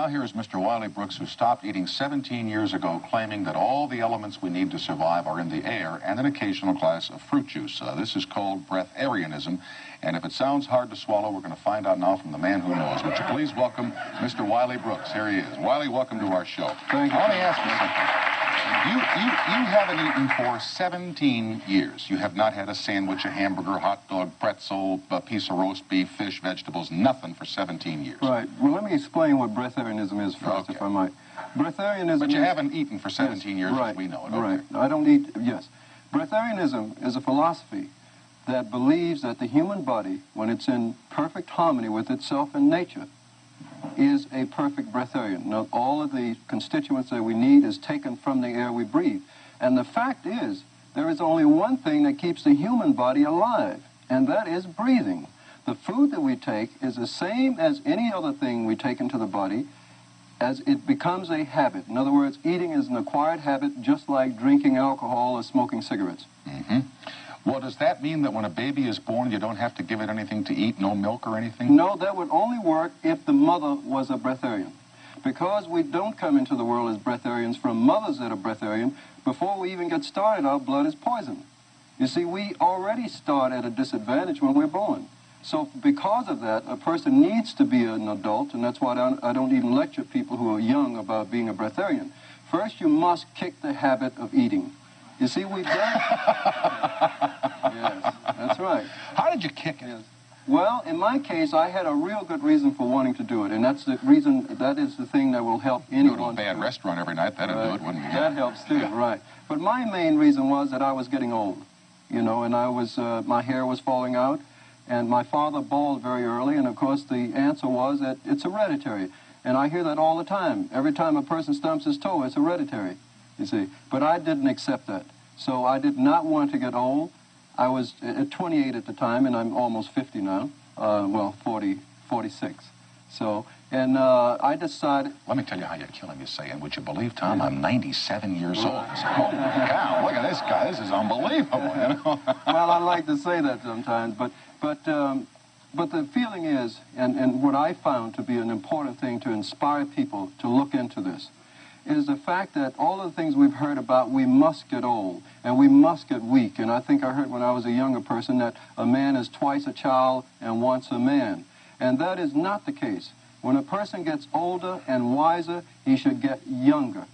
now here is Mr. Wiley Brooks, who stopped eating 17 years ago, claiming that all the elements we need to survive are in the air and an occasional glass of fruit juice. This is called Breatharianism, and if it sounds hard to swallow, we're going to find out now from the man who knows. Would you please welcome Mr. Wiley Brooks? Here he is. Wiley, welcome to our show. Thank you. Let me ask you something. You haven't eaten for 17 years. You have not had a sandwich, a hamburger, hot dog, pretzel, a piece of roast beef, fish, vegetables, nothing for 17 years. Right. Well, let me explain what breatharianism is first, Okay. if I might. Breatharianism. But you haven't eaten for 17 years right, as we know it. Right. Okay. I don't eat, yes. Breatharianism is a philosophy that believes that the human body, when it's in perfect harmony with itself and nature, is a perfect breatharian. Now, all of the constituents that we need is taken from the air we breathe. And the fact is, there is only one thing that keeps the human body alive, and that is breathing. The food that we take is the same as any other thing we take into the body, as it becomes a habit. In other words, eating is an acquired habit, just like drinking alcohol or smoking cigarettes. Mm-hmm. Well, does that mean that when a baby is born, you don't have to give it anything to eat, no milk or anything? No, that would only work if the mother was a breatharian. Because we don't come into the world as breatharians from mothers that are breatharian, before we even get started, our blood is poisoned. You see, we already start at a disadvantage when we're born. So because of that, a person needs to be an adult, and that's why I don't even lecture people who are young about being a breatharian. First, you must kick the habit of eating. You see, we've done it. Yes, that's right. How did you kick it? Yes. Well, in my case, I had a real good reason for wanting to do it, and that's the reason, that is the thing that will help anyone. Go to a bad restaurant every night, that'd do it, wouldn't it? That helps too, right. But my main reason was that I was getting old, you know, and I was, my hair was falling out, and my father bald very early, and of course the answer was that it's hereditary. And I hear that all the time. Every time a person stumps his toe, it's hereditary, you see. But I didn't accept that. So I did not want to get old. I was at 28 at the time, and I'm almost 50 now. Well, 46. So, and I decided... Let me tell you how you're killing me, saying, would you believe, Tom, I'm 97 years old. I said, holy cow, look at this guy, this is unbelievable, you know? Well, I like to say that sometimes, but the feeling is, and what I found to be an important thing to inspire people to look into this, is the fact that all of the things we've heard about, we must get old, and we must get weak. And I think I heard when I was a younger person that a man is twice a child and once a man. And that is not the case. When a person gets older and wiser, he should get younger.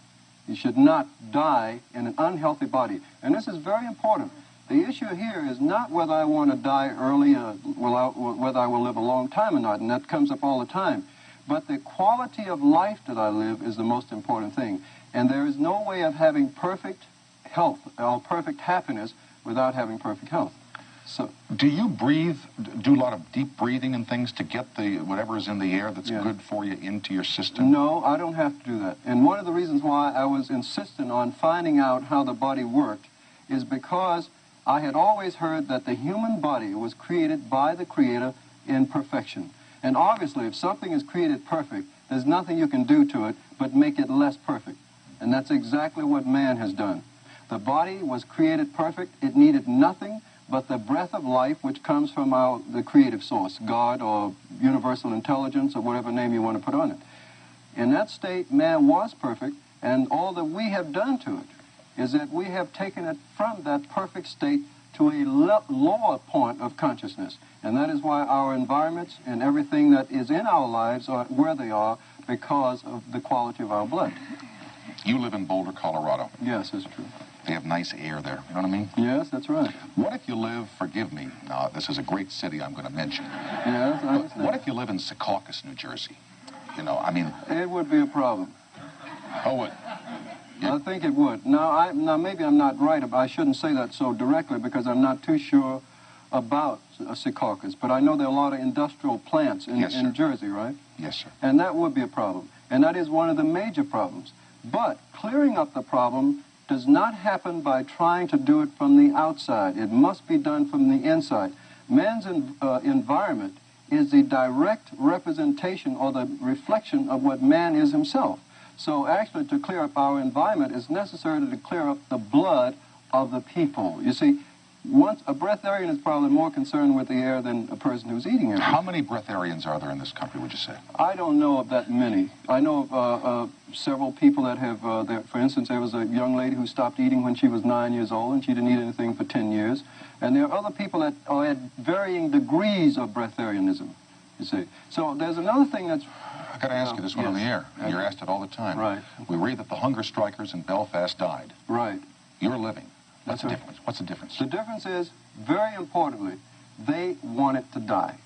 He should not die in an unhealthy body. And this is very important. The issue here is not whether I want to die early or whether I will live a long time or not, and that comes up all the time. But the quality of life that I live is the most important thing. And there is no way of having perfect health or perfect happiness without having perfect health. So, do you do a lot of deep breathing and things to get the whatever is in the air that's good for you into your system? No, I don't have to do that. And one of the reasons why I was insistent on finding out how the body worked is because I had always heard that the human body was created by the Creator in perfection. And obviously, if something is created perfect, there's nothing you can do to it but make it less perfect. And that's exactly what man has done. The body was created perfect. It needed nothing but the breath of life, which comes from the creative source, God or universal intelligence or whatever name you want to put on it. In that state, man was perfect, and all that we have done to it is that we have taken it from that perfect state to a lower point of consciousness. And that is why our environments and everything that is in our lives are where they are, because of the quality of our blood. You live in Boulder, Colorado. Yes, that's true. They have nice air there, you know what I mean? Yes, that's right. What if you live, forgive me, now this is a great city I'm going to mention. Yes, I understand. What if you live in Secaucus, New Jersey? You know, I mean... It would be a problem. Oh, what? I think it would. Now, maybe I'm not right. I shouldn't say that so directly because I'm not too sure about Secaucus. But I know there are a lot of industrial plants in Jersey, right? Yes, sir. And that would be a problem. And that is one of the major problems. But clearing up the problem does not happen by trying to do it from the outside. It must be done from the inside. Man's environment is the direct representation or the reflection of what man is himself. So actually, to clear up our environment, it's necessary to clear up the blood of the people. You see, a breatharian is probably more concerned with the air than a person who's eating it. How many breatharians are there in this country, would you say? I don't know of that many. I know of several people that have, for instance, there was a young lady who stopped eating when she was 9 years old, and she didn't eat anything for 10 years. And there are other people that are at varying degrees of breatharianism, you see. So there's another thing that's... I've got to ask you this one on the air, and you're asked it all the time. Right. We read that the hunger strikers in Belfast died. Right. You're living. What's That's the right. difference? What's the difference? The difference is, very importantly, they wanted to die.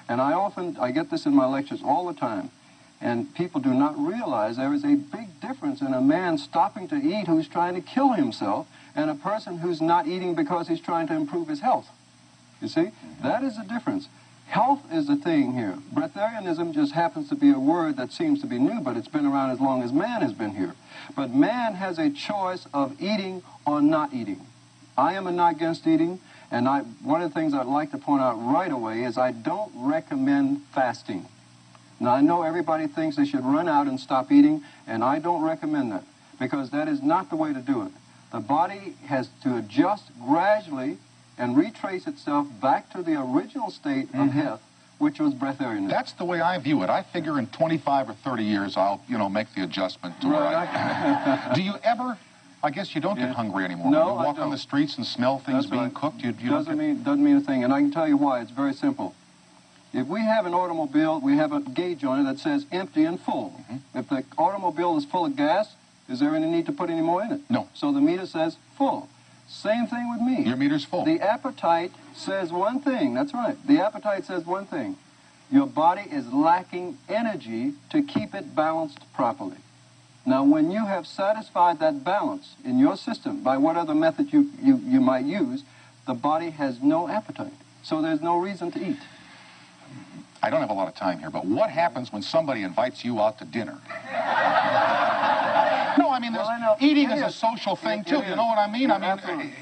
And I get this in my lectures all the time, and people do not realize there is a big difference in a man stopping to eat who's trying to kill himself and a person who's not eating because he's trying to improve his health. You see? That is the difference. Health is the thing here. Breatharianism just happens to be a word that seems to be new, but it's been around as long as man has been here. But man has a choice of eating or not eating. I am not against eating, and one of the things I'd like to point out right away is I don't recommend fasting. Now, I know everybody thinks they should run out and stop eating, and I don't recommend that, because that is not the way to do it. The body has to adjust gradually and retrace itself back to the original state of health, which was breatharianism. That's the way I view it. I figure in 25 or 30 years, I'll, make the adjustment to where I... Do you ever... I guess you don't get hungry anymore. No, when you walk on the streets and smell things being cooked, you doesn't mean a thing, and I can tell you why. It's very simple. If we have an automobile, we have a gauge on it that says empty and full. If the automobile is full of gas, is there any need to put any more in it? No. So the meter says full. Same thing with me. Your meter's full. The appetite says one thing. That's right. The appetite says one thing. Your body is lacking energy to keep it balanced properly. Now, when you have satisfied that balance in your system by what other method you might use, the body has no appetite. So there's no reason to eat. I don't have a lot of time here, but what happens when somebody invites you out to dinner? No, I mean, eating is a social thing, too. You know what I mean? Absolutely.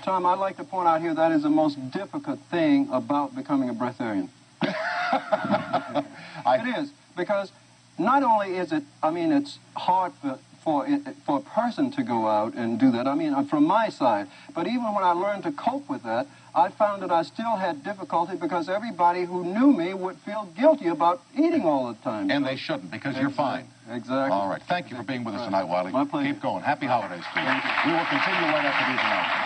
Tom, I'd like to point out here that is the most difficult thing about becoming a breatharian. It is, because not only is it, it's hard for a person to go out and do that, from my side, but even when I learned to cope with that, I found that I still had difficulty because everybody who knew me would feel guilty about eating all the time. And they shouldn't, because you're fine. Exactly. All right. Thank you for being with us tonight, Wiley. My pleasure. Keep going. Happy holidays to you. We will continue right after these announcements.